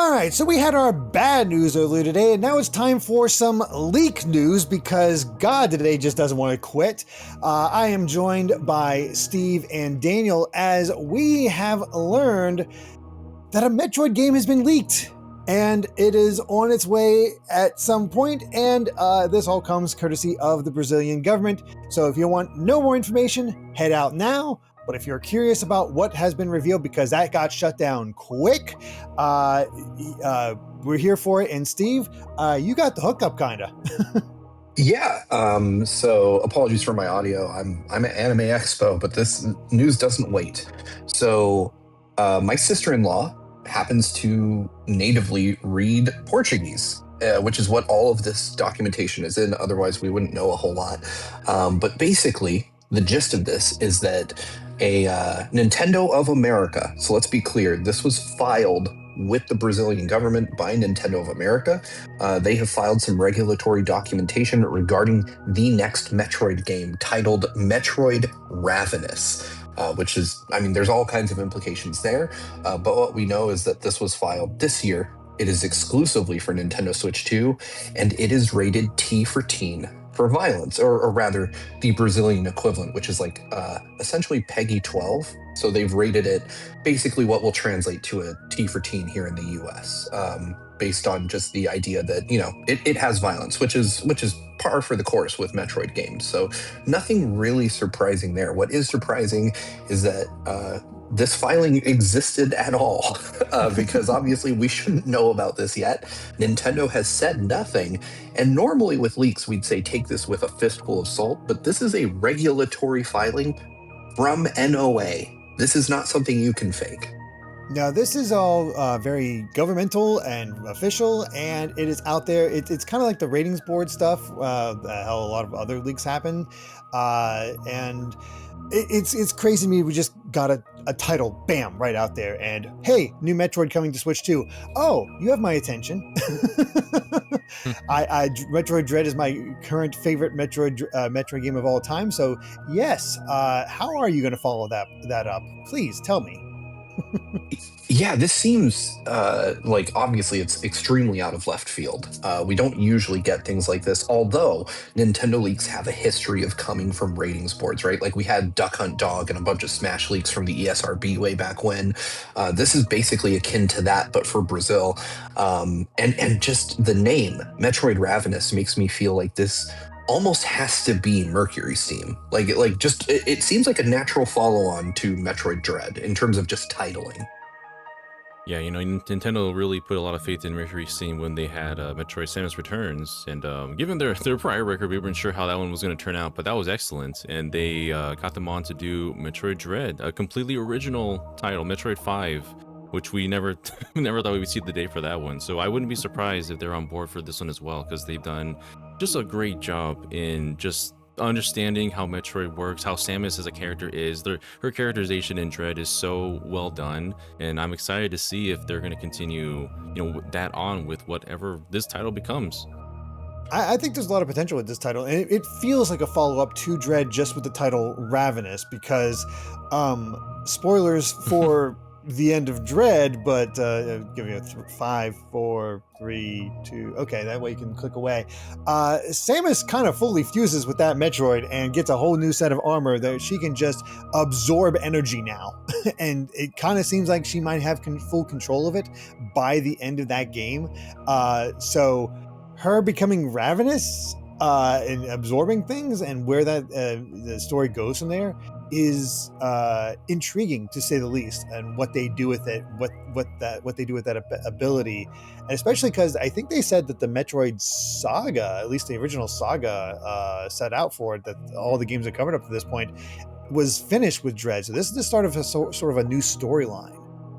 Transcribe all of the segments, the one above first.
All right, so we had our bad news earlier today, and now it's time for some leak news because God today just doesn't want to quit. I am joined by Steve and Daniel as we have learned that a Metroid game has been leaked, and it is on its way at some point, and this all comes courtesy of the Brazilian government. So if you want no more information, head out now. But if you're curious about what has been revealed, because that got shut down quick, we're here for it. And Steve, you got the hookup, kinda. Yeah. So apologies for my audio. I'm at Anime Expo, but this news doesn't wait. So my sister-in-law happens to natively read Portuguese, which is what all of this documentation is in. Otherwise, we wouldn't know a whole lot. But basically, the gist of this is that a Nintendo of America, so let's be clear, this was filed with the Brazilian government by Nintendo of America. They have filed some regulatory documentation regarding the next Metroid game titled Metroid Ravenous, which is, I mean, there's all kinds of implications there. But what we know is that this was filed this year. It is exclusively for Nintendo Switch 2, and it is rated T for teen for violence, or rather the Brazilian equivalent, which is like essentially PEGI 12. So they've rated it basically what will translate to a T for teen here in the US, based on just the idea that, you know, it has violence, which is par for the course with Metroid games. So nothing really surprising there. What is surprising is that this filing existed at all, because obviously we shouldn't know about this yet. Nintendo has said nothing, and normally with leaks we'd say take this with a fistful of salt, but this is a regulatory filing from NOA. This is not something you can fake. Now, this is all very governmental and official, and it is out there. It's kind of like the ratings board stuff, how a lot of other leaks happen, and it's crazy to me. We just got a title, bam, right out there, and hey, new Metroid coming to Switch 2. Oh, you have my attention. Metroid Dread is my current favorite Metroid game of all time. So yes, how are you going to follow that up? Please tell me. Yeah, this seems like obviously it's extremely out of left field. We don't usually get things like this, although Nintendo leaks have a history of coming from ratings boards, right? Like we had Duck Hunt Dog and a bunch of Smash leaks from the ESRB way back when. This is basically akin to that, but for Brazil. And just the name, Metroid Ravenous, makes me feel like this almost has to be Mercury Steam. It seems like a natural follow-on to Metroid Dread in terms of just titling. Yeah, you know, Nintendo really put a lot of faith in Mercury Steam when they had Metroid Samus Returns, and given their prior record, we weren't sure how that one was going to turn out, but that was excellent, and they got them on to do Metroid Dread, a completely original title, Metroid 5, which we never thought we would see the day for that one. So I wouldn't be surprised if they're on board for this one as well, because they've done just a great job in just understanding how Metroid works, how Samus as a character is. Her characterization in Dread is so well done, and I'm excited to see if they're going to continue, you know, that on with whatever this title becomes. I think there's a lot of potential with this title, and it feels like a follow-up to Dread just with the title Ravenous, because spoilers for the end of Dread, but give you a 5, 4, 3, 2. Okay, that way you can click away. Samus kind of fully fuses with that Metroid and gets a whole new set of armor that she can just absorb energy now. And it kind of seems like she might have full control of it by the end of that game. So her becoming ravenous and absorbing things, and where that the story goes from there is intriguing, to say the least, and what they do with it, what they do with that ability, and especially because I think they said that the Metroid saga, at least the original saga, set out for it, that all the games that covered up to this point was finished with Dread. So this is the start of a sort of a new storyline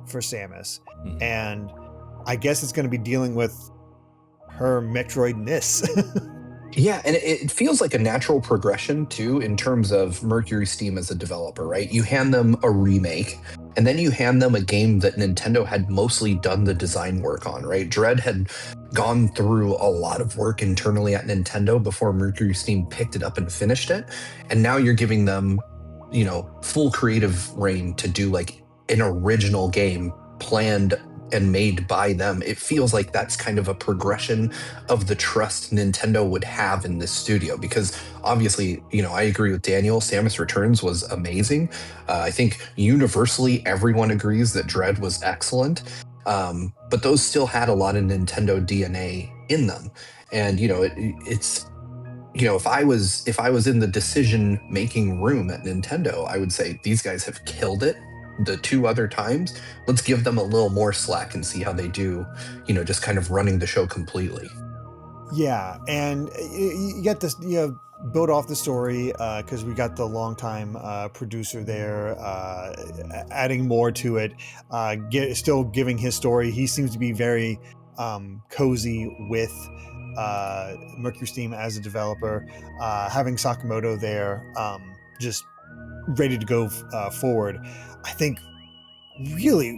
for Samus, and I guess it's going to be dealing with her Metroidness. Yeah, and it feels like a natural progression, too, in terms of Mercury Steam as a developer, right? You hand them a remake, and then you hand them a game that Nintendo had mostly done the design work on, right? Dread had gone through a lot of work internally at Nintendo before Mercury Steam picked it up and finished it, and now you're giving them, you know, full creative reign to do, like, an original game planned and made by them. It feels like that's kind of a progression of the trust Nintendo would have in this studio, because obviously, I agree with Daniel. Samus Returns was amazing. I think universally everyone agrees that Dread was excellent. But those still had a lot of Nintendo DNA in them. And it's if I was in the decision making room at Nintendo, I would say these guys have killed it the 2 other times. Let's give them a little more slack and see how they do, just kind of running the show completely. Yeah, and you get this, build off the story because we got the longtime producer there, adding more to it, still giving his story. He seems to be very cozy with Mercury Steam as a developer, having Sakamoto there, just ready to go forward. I think really,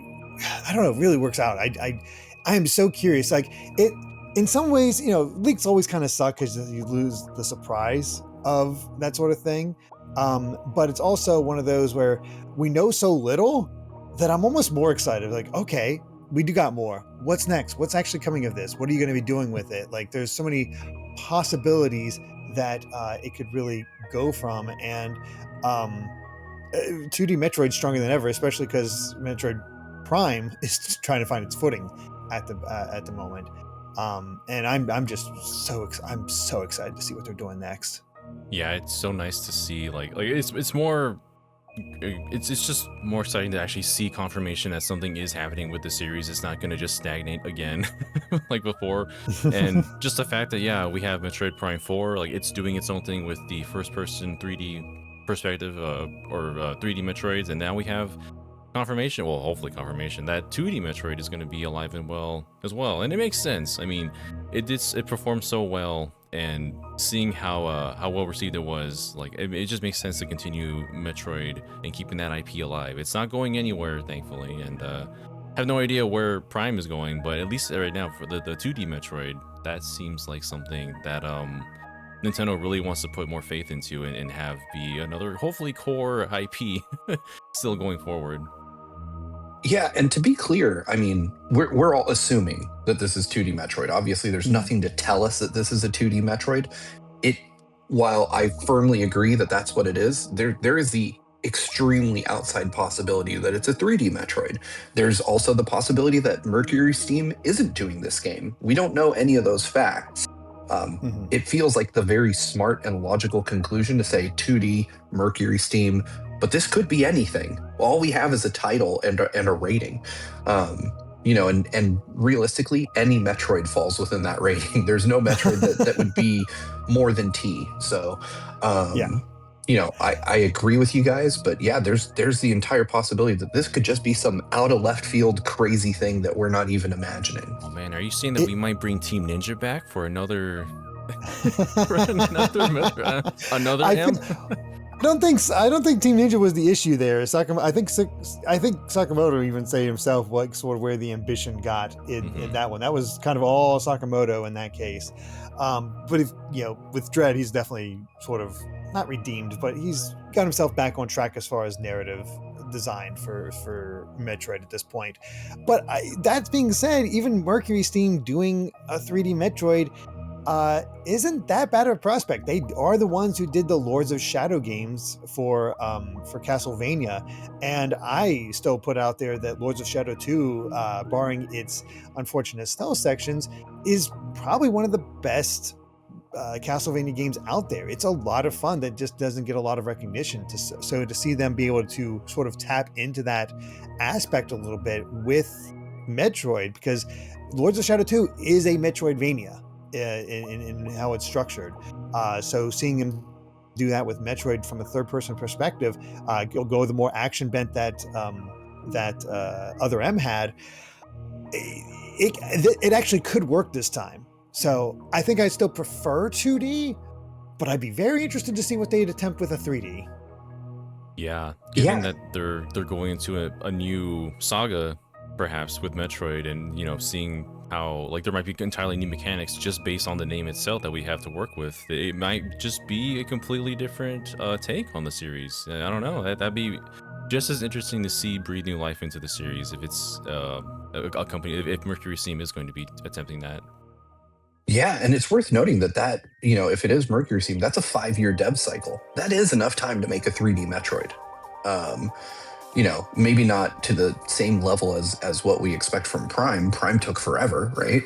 I don't know, really works out. I am so curious. Like it, in some ways, leaks always kind of suck because you lose the surprise of that sort of thing. But it's also one of those where we know so little that I'm almost more excited. Like, okay, we do got more. What's next? What's actually coming of this? What are you going to be doing with it? Like, there's so many possibilities that it could really go from. And 2D Metroid's stronger than ever, especially because Metroid Prime is trying to find its footing at the moment. And I'm just I'm so excited to see what they're doing next. Yeah, it's so nice to see like it's more it's just more exciting to actually see confirmation that something is happening with the series. It's not going to just stagnate again like before. And just the fact that we have Metroid Prime 4, like it's doing its own thing with the first person 3D perspective or 3D Metroids, and now we have confirmation, well, hopefully confirmation, that 2D Metroid is going to be alive and well as well. And it makes sense. I mean, it performed so well, and seeing how well received it was, like it just makes sense to continue Metroid and keeping that IP alive. It's not going anywhere, thankfully, and have no idea where Prime is going, but at least right now for the 2D Metroid, that seems like something that Nintendo really wants to put more faith into and have be another hopefully core IP still going forward. Yeah, and to be clear, I mean, we're all assuming that this is 2D Metroid. Obviously, there's nothing to tell us that this is a 2D Metroid. While I firmly agree that that's what it is, there is the extremely outside possibility that it's a 3D Metroid. There's also the possibility that Mercury Steam isn't doing this game. We don't know any of those facts. It feels like the very smart and logical conclusion to say 2D Mercury Steam, but this could be anything. All we have is a title and a rating. And realistically, any Metroid falls within that rating. There's no Metroid that would be more than T. So, I agree with you guys, but yeah, there's the entire possibility that this could just be some out of left field crazy thing that we're not even imagining. Oh man, are you saying that we might bring Team Ninja back for another another M? I don't think Team Ninja was the issue there. I think Sakamoto even say himself like sort of where the ambition got in that one. That was kind of all Sakamoto in that case. But if with Dread, he's definitely sort of not redeemed, but he's got himself back on track as far as narrative design for Metroid at this point. But that being said, even Mercury Steam doing a 3D Metroid isn't that bad of a prospect. They are the ones who did the Lords of Shadow games for Castlevania, and I still put out there that Lords of Shadow 2, barring its unfortunate stealth sections, is probably one of the best Castlevania games out there. It's a lot of fun that just doesn't get a lot of recognition. So to see them be able to sort of tap into that aspect a little bit with Metroid, because Lords of Shadow 2 is a Metroidvania in how it's structured. So seeing him do that with Metroid from a third-person perspective, go the more action bent that Other M had, it actually could work this time. So I think I still prefer 2D, but I'd be very interested to see what they'd attempt with a 3D. Yeah, given that they're going into a new saga, perhaps with Metroid, and seeing how like there might be entirely new mechanics just based on the name itself that we have to work with. It might just be a completely different take on the series. I don't know. That'd be just as interesting to see breathe new life into the series if it's a company, if Mercury Steam is going to be attempting that. Yeah, and it's worth noting that if it is Mercury Steam, that's a 5-year dev cycle. That is enough time to make a 3D Metroid. Maybe not to the same level as what we expect from Prime. Prime took forever, right?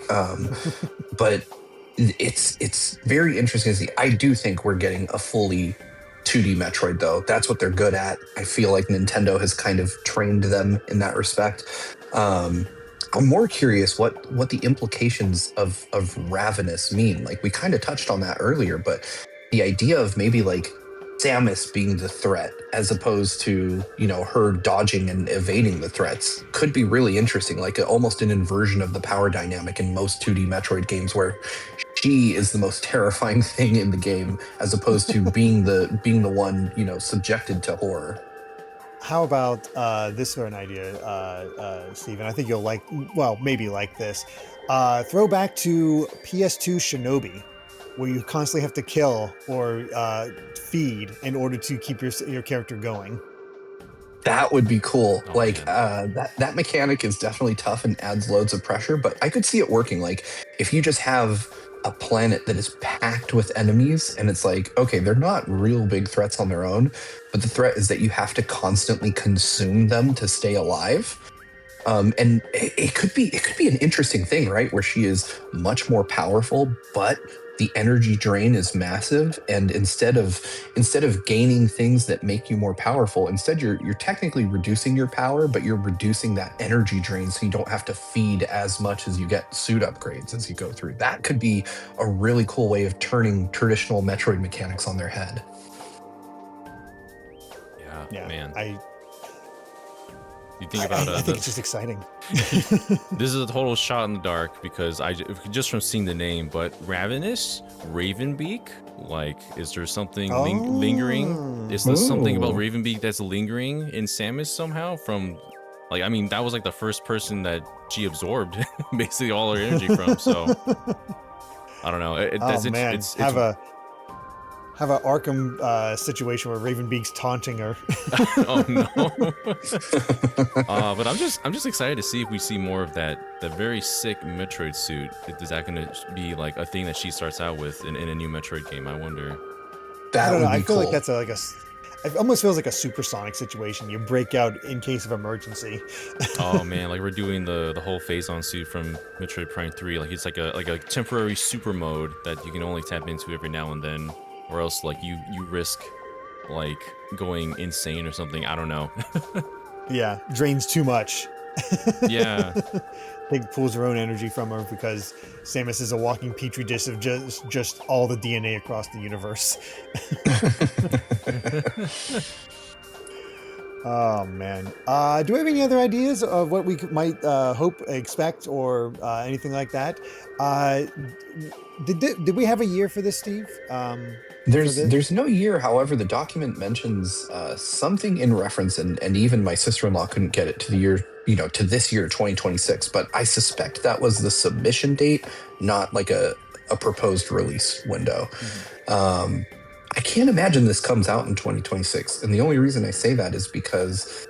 But it's very interesting to see. I do think we're getting a fully 2D Metroid, though. That's what they're good at. I feel like Nintendo has kind of trained them in that respect. I'm more curious what the implications of Ravenous mean. Like, we kind of touched on that earlier, but the idea of maybe like Samus being the threat as opposed to, her dodging and evading the threats could be really interesting, like almost an inversion of the power dynamic in most 2D Metroid games where she is the most terrifying thing in the game as opposed to being the one, subjected to horror. How about this for an idea, Steven? I think you'll maybe like this. Throwback to PS2 Shinobi, where you constantly have to kill or feed in order to keep your character going. That would be cool. Oh, that mechanic is definitely tough and adds loads of pressure, but I could see it working. Like, if you just have a planet that is packed with enemies and it's like, okay, they're not real big threats on their own, but the threat is that you have to constantly consume them to stay alive. And it could be an interesting thing, right? Where she is much more powerful, but the energy drain is massive. And instead of gaining things that make you more powerful, instead you're technically reducing your power, but you're reducing that energy drain so you don't have to feed as much as you get suit upgrades as you go through. That could be a really cool way of turning traditional Metroid mechanics on their head. Yeah, man. You think about I think it's just exciting. This is a total shot in the dark because just from seeing the name, but Ravenous, Ravenbeak, like, is there something lingering? Is there something about Ravenbeak that's lingering in Samus somehow? From, like, I mean, that was like the first person that she absorbed basically all her energy from. So I don't know. Have a Arkham situation where Ravenbeak's taunting her. Oh no! But I'm just excited to see if we see more of that very sick Metroid suit. Is that going to be like a thing that she starts out with in a new Metroid game? I wonder. I don't know. I feel like that's it almost feels like a supersonic situation. You break out in case of emergency. Oh man, like we're doing the whole phase-on suit from Metroid Prime 3. Like it's like a temporary super mode that you can only tap into every now and then. Or else, like, you risk, like, going insane or something. I don't know. Yeah, drains too much. Yeah. I think pulls her own energy from her because Samus is a walking petri dish of just all the DNA across the universe. Oh, man. Do we have any other ideas of what we might hope, expect, or anything like that? Did we have a year for this, Steve? There's no year. However, the document mentions something in reference, and even my sister-in-law couldn't get it to the year, to this year, 2026. But I suspect that was the submission date, not like a proposed release window. Mm-hmm. I can't imagine this comes out in 2026. And the only reason I say that is because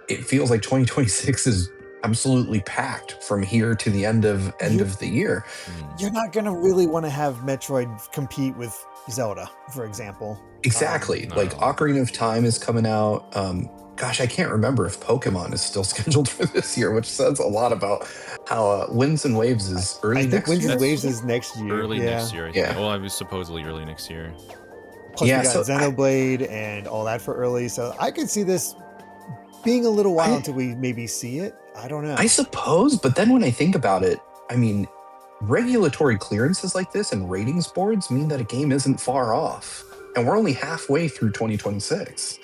it feels like 2026 is absolutely packed from here to the end of the year. You're not going to really want to have Metroid compete with Zelda, for example. Exactly. Like Ocarina of Time is coming out. Gosh, I can't remember if Pokemon is still scheduled for this year, which says a lot about how Winds and Waves is early next year. Winds and Waves is next year. Early next year, I think. Well, I was supposedly early next year. Plus, we got Xenoblade and all that for early, so I could see this being a little while until we maybe see it. I don't know. I suppose, but then when I think about it, I mean, regulatory clearances like this and ratings boards mean that a game isn't far off, and we're only halfway through 2026.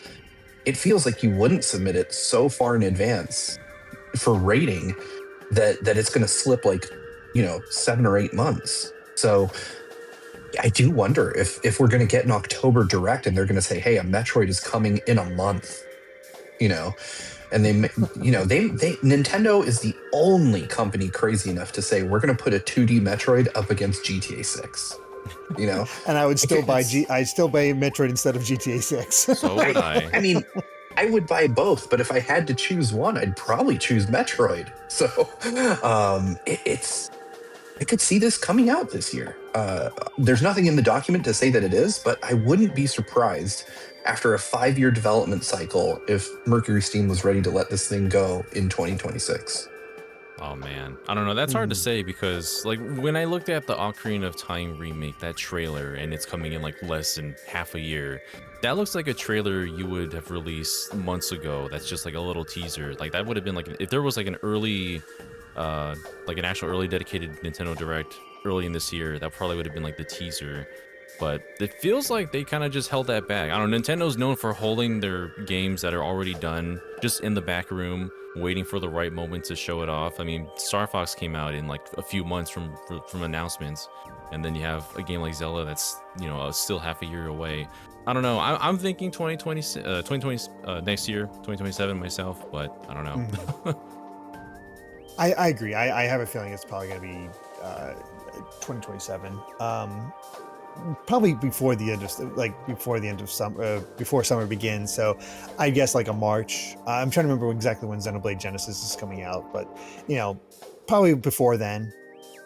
It feels like you wouldn't submit it so far in advance for rating that it's going to slip 7 or 8 months. So I do wonder if we're going to get an October direct and they're going to say, hey, a Metroid is coming in a month, and Nintendo is the only company crazy enough to say, we're going to put a 2D Metroid up against GTA 6, And I would still I'd still buy Metroid instead of GTA 6. So would I. I mean, I would buy both, but if I had to choose one, I'd probably choose Metroid. So it's I could see this coming out this year. There's nothing in the document to say that it is, but I wouldn't be surprised after a 5-year development cycle if Mercury Steam was ready to let this thing go in 2026. Oh man, I don't know. That's hard to say because like when I looked at the Ocarina of Time remake, that trailer, and it's coming in like less than half a year. That looks like a trailer you would have released months ago. That's just like a little teaser. Like that would have been like if there was like an early, like an actual early dedicated Nintendo Direct early in this year. That probably would have been like the teaser. But it feels like they kind of just held that back. I don't know. Nintendo's known for holding their games that are already done just in the back room, waiting for the right moment to show it off. I mean, Star Fox came out in like a few months from announcements, and then you have a game like Zelda that's still half a year away. I don't know. I'm thinking 2020 next year, 2027 myself, but I don't know. I agree. I have a feeling it's probably going to be 2027. Probably before the end of summer, before summer begins. So I guess like a March. I'm trying to remember exactly when Xenoblade Genesis is coming out, but probably before then,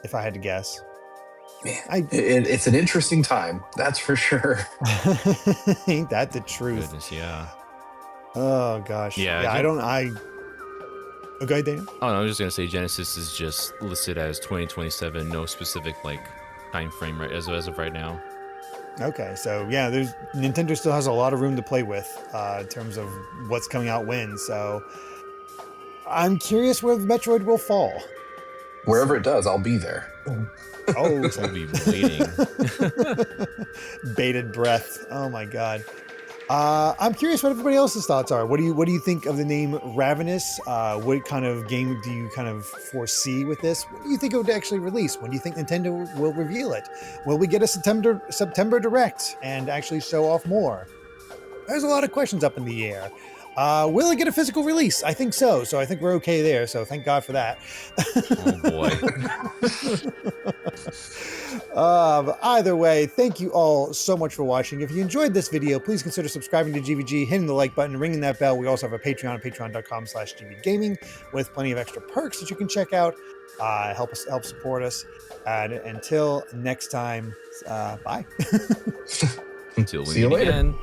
if I had to guess. Man, it's an interesting time, that's for sure. Ain't that the truth? Goodness, yeah. Oh gosh. Yeah. Okay, Daniel. Oh, no, I was just gonna say Genesis is just listed as 2027, no specific like time frame right as of right now. Okay, so yeah, Nintendo still has a lot of room to play with in terms of what's coming out when. So I'm curious where Metroid will fall. Wherever it does, I'll be there. Oh, We'll be waiting. Bated breath. Oh my god. I'm curious what everybody else's thoughts are. What do you think of the name Ravenous? What kind of game do you kind of foresee with this? What do you think it would actually release? When do you think Nintendo will reveal it? Will we get a September Direct and actually show off more? There's a lot of questions up in the air. Will it get a physical release? I think so. So I think we're okay there. So thank God for that. Oh boy. Either way, thank you all so much for watching. If you enjoyed this video, please consider subscribing to GVG, hitting the like button, ringing that bell. We also have a Patreon, patreon.com/GVGaming, with plenty of extra perks that you can check out. Help support us. And until next time, bye. Until we See you meet later. again.